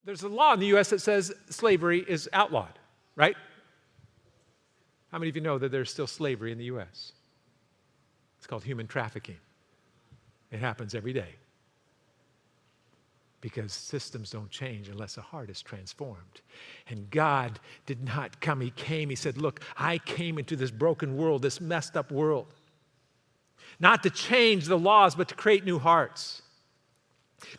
There's a law in the U.S. that says slavery is outlawed, right? How many of you know that there's still slavery in the U.S.? It's called human trafficking. It happens every day. Because systems don't change unless a heart is transformed. And God did not come. He came. He said, look, I came into this broken world, this messed up world, not to change the laws, but to create new hearts.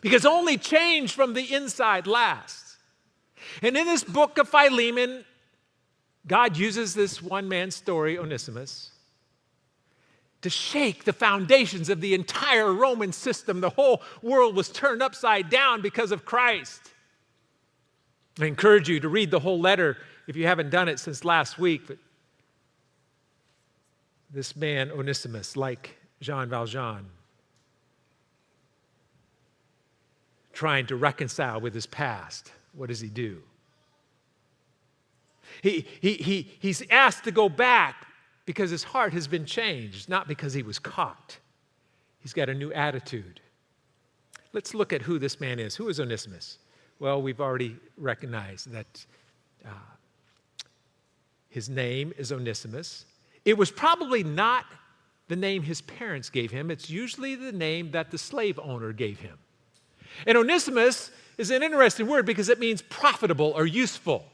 Because only change from the inside lasts. And in this book of Philemon, God uses this one man's story, Onesimus, to shake the foundations of the entire Roman system. The whole world was turned upside down because of Christ. I encourage you to read the whole letter if you haven't done it since last week. But this man, Onesimus, like Jean Valjean, trying to reconcile with his past. What does he do? He's asked to go back because his heart has been changed, not because he was caught. He's got a new attitude. Let's look at who this man is. Who is Onesimus? Well, we've already recognized that his name is Onesimus. It was probably not the name his parents gave him. It's usually the name that the slave owner gave him. And Onesimus is an interesting word because it means profitable or useful.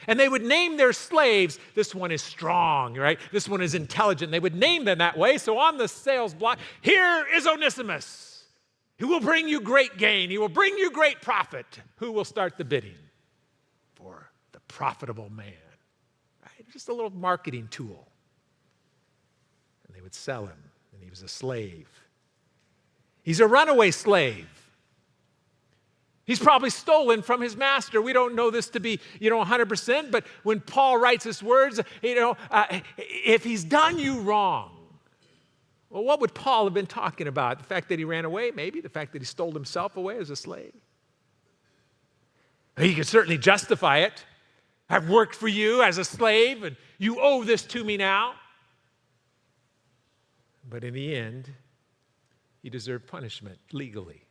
And they would name their slaves, this one is strong, right? This one is intelligent. They would name them that way. So on the sales block, here is Onesimus. He will bring you great gain. He will bring you great profit. Who will start the bidding for the profitable man? Right? Just a little marketing tool. And they would sell him, and he was a slave. He's a runaway slave. He's probably stolen from his master. We don't know this to be, 100%, but when Paul writes his words, if he's done you wrong, well, what would Paul have been talking about? The fact that he ran away, maybe? The fact that he stole himself away as a slave? He could certainly justify it. I've worked for you as a slave, and you owe this to me now. But in the end, he deserved punishment legally.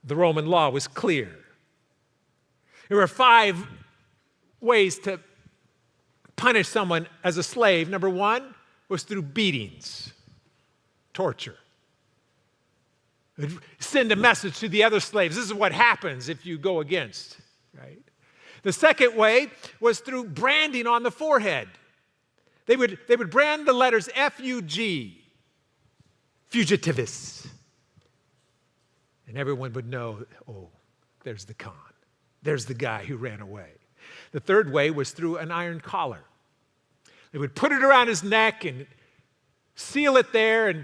The Roman law was clear. There were 5 ways to punish someone as a slave. Number 1 was through beatings, torture. It would send a message to the other slaves. This is what happens if you go against, right? The second way was through branding on the forehead. They would brand the letters F-U-G, fugitivus. And everyone would know, oh, there's the con. There's the guy who ran away. The third way was through an iron collar. They would put it around his neck and seal it there, and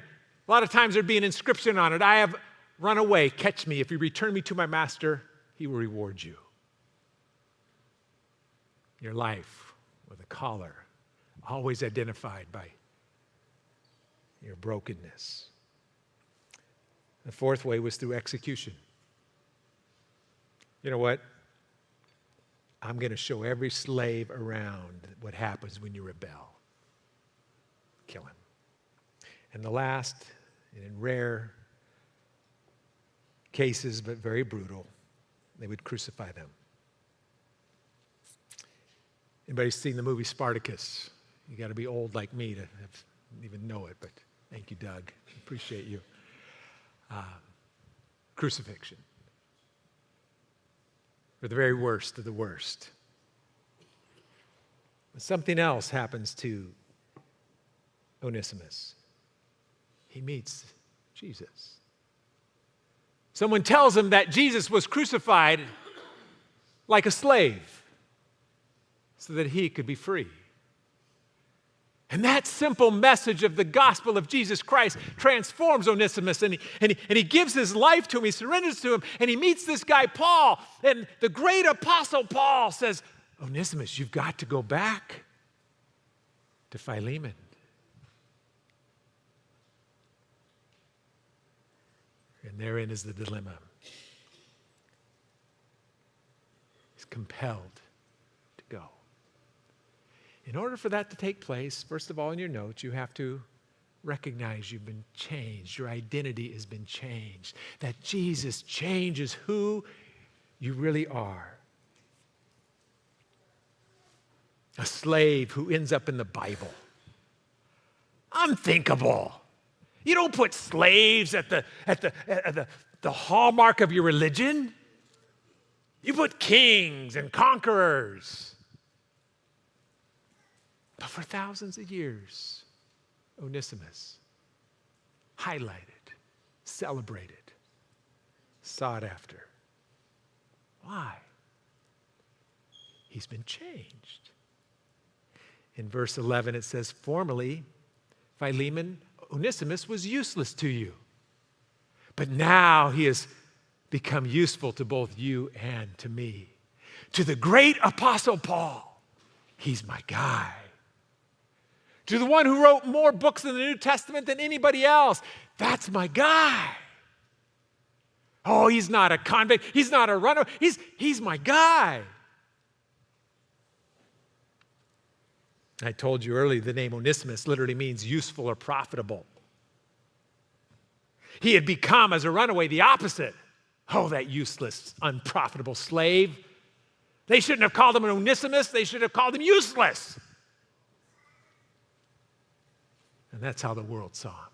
a lot of times there'd be an inscription on it. I have run away. Catch me. If you return me to my master, he will reward you. Your life with a collar, always identified by your brokenness. The fourth way was through execution. You know what? I'm going to show every slave around what happens when you rebel. Kill him. And the last, and in rare cases, but very brutal, they would crucify them. Anybody seen the movie Spartacus? You got to be old like me to even know it, but thank you, Doug. Appreciate you. Crucifixion. For the very worst of the worst. But something else happens to Onesimus. He meets Jesus. Someone tells him that Jesus was crucified like a slave so that he could be free. And that simple message of the gospel of Jesus Christ transforms Onesimus, and he gives his life to him, he surrenders to him, and he meets this guy Paul. And the great apostle Paul says, Onesimus, you've got to go back to Philemon. And therein is the dilemma. He's compelled to go. In order for that to take place, first of all, in your notes, you have to recognize you've been changed. Your identity has been changed. That Jesus changes who You really are. A slave who ends up in the Bible. Unthinkable. You don't put slaves at the hallmark of your religion. You put kings and conquerors. But for thousands of years, Onesimus, highlighted, celebrated, sought after. Why? He's been changed. In verse 11, it says, formerly, Philemon, Onesimus was useless to you. But now he has become useful to both you and to me. To the great apostle Paul, he's my guy. To the one who wrote more books in the New Testament than anybody else, that's my guy. Oh, he's not a convict. He's not a runaway. He's my guy. I told you earlier the name Onesimus literally means useful or profitable. He had become, as a runaway, the opposite. Oh, that useless, unprofitable slave. They shouldn't have called him an Onesimus. They should have called him useless. And that's how the world saw him.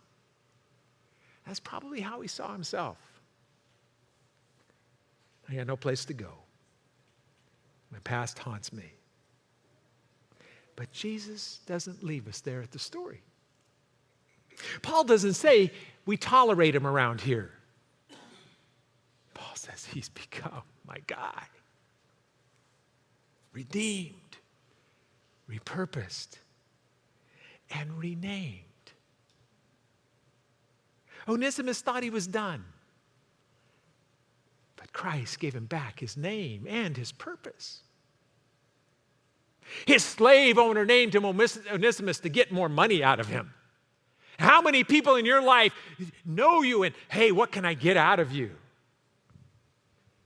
That's probably how he saw himself. I got no place to go. My past haunts me. But Jesus doesn't leave us there at the story. Paul doesn't say we tolerate him around here. Paul says he's become my guy. Redeemed, repurposed, and renamed. Onesimus thought he was done. But Christ gave him back his name and his purpose. His slave owner named him Onesimus to get more money out of him. How many people in your life know you and, hey, what can I get out of you?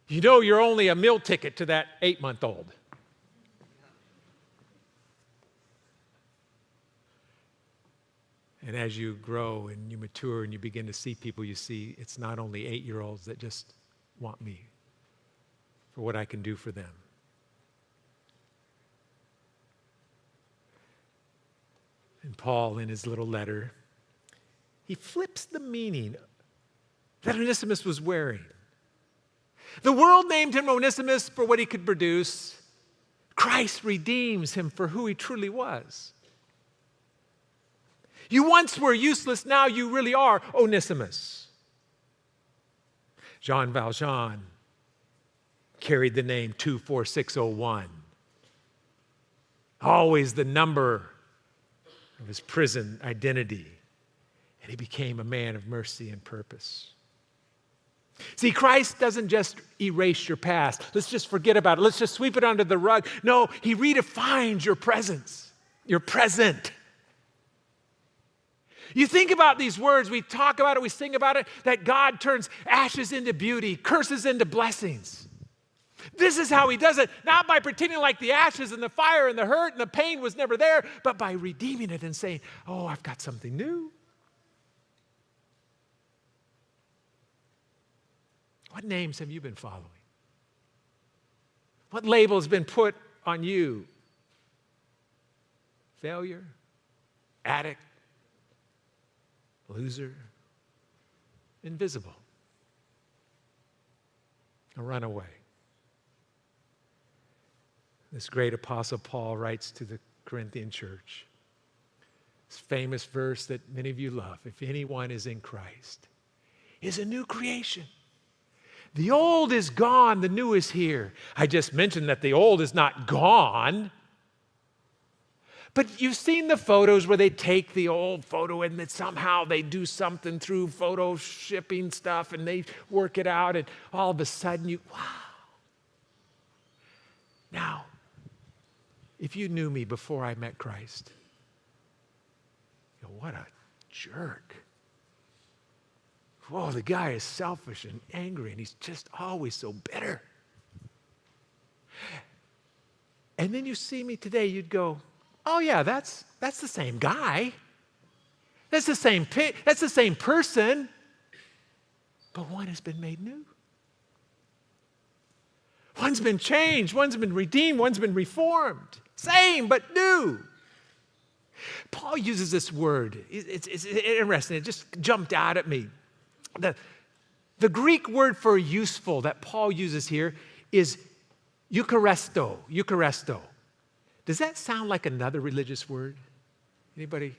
You know you're only a meal ticket to that 8-month-old. And as you grow and you mature and you begin to see people, you see it's not only 8-year-olds that just want me for what I can do for them. And Paul, in his little letter, he flips the meaning that Onesimus was wearing. The world named him Onesimus for what he could produce. Christ redeems him for who he truly was. You once were useless, now you really are Onesimus. Jean Valjean carried the name 24601. Always the number of his prison identity. And he became a man of mercy and purpose. See, Christ doesn't just erase your past. Let's just forget about it. Let's just sweep it under the rug. No, he redefines your presence, your present. You think about these words, we talk about it, we sing about it, that God turns ashes into beauty, curses into blessings. This is how he does it, not by pretending like the ashes and the fire and the hurt and the pain was never there, but by redeeming it and saying, oh, I've got something new. What names have you been following? What label has been put on you? Failure? Addict? Loser? Invisible? A runaway? This great apostle Paul writes to the Corinthian church. This famous verse that many of you love. If anyone is in Christ, is a new creation. The old is gone, the new is here. I just mentioned that the old is not gone. But you've seen the photos where they take the old photo and that somehow they do something through photo shipping stuff and they work it out and all of a sudden you, wow. Now, if you knew me before I met Christ, you know, what a jerk. Whoa, the guy is selfish and angry and he's just always so bitter. And then you see me today, you'd go, oh yeah, that's the same guy. That's the same person. But one has been made new. One's been changed, one's been redeemed, one's been reformed. Same, but new. Paul uses this word. It's interesting. It just jumped out at me. The Greek word for useful that Paul uses here is Eucharisto. Eucharisto. Does that sound like another religious word? Anybody?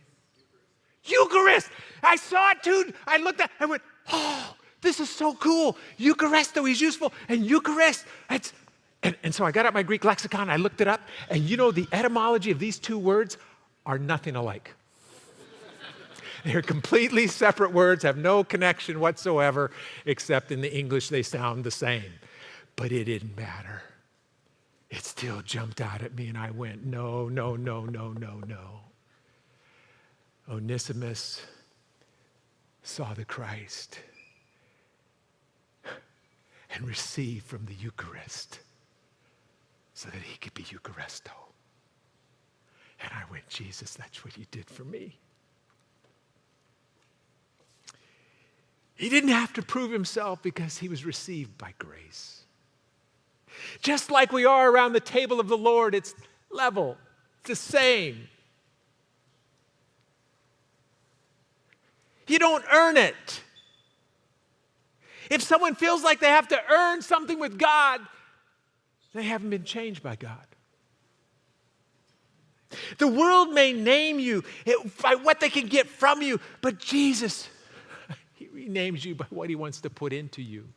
Eucharist. I saw it too. I looked at it. I went, oh, this is so cool. Eucharisto, he's useful. And Eucharist, and so I got out my Greek lexicon. I looked it up. And you know, the etymology of these two words are nothing alike. They're completely separate words, have no connection whatsoever, except in the English they sound the same. But it didn't matter. It still jumped out at me, and I went, no, no, no, no, no, no. Onesimus saw the Christ and received from the Eucharist so that he could be Eucharisto. And I went, Jesus, that's what you did for me. He didn't have to prove himself because he was received by grace. Just like we are around the table of the Lord, it's level, it's the same. You don't earn it. If someone feels like they have to earn something with God, they haven't been changed by God. The world may name you by what they can get from you, but Jesus, he renames you by what he wants to put into you.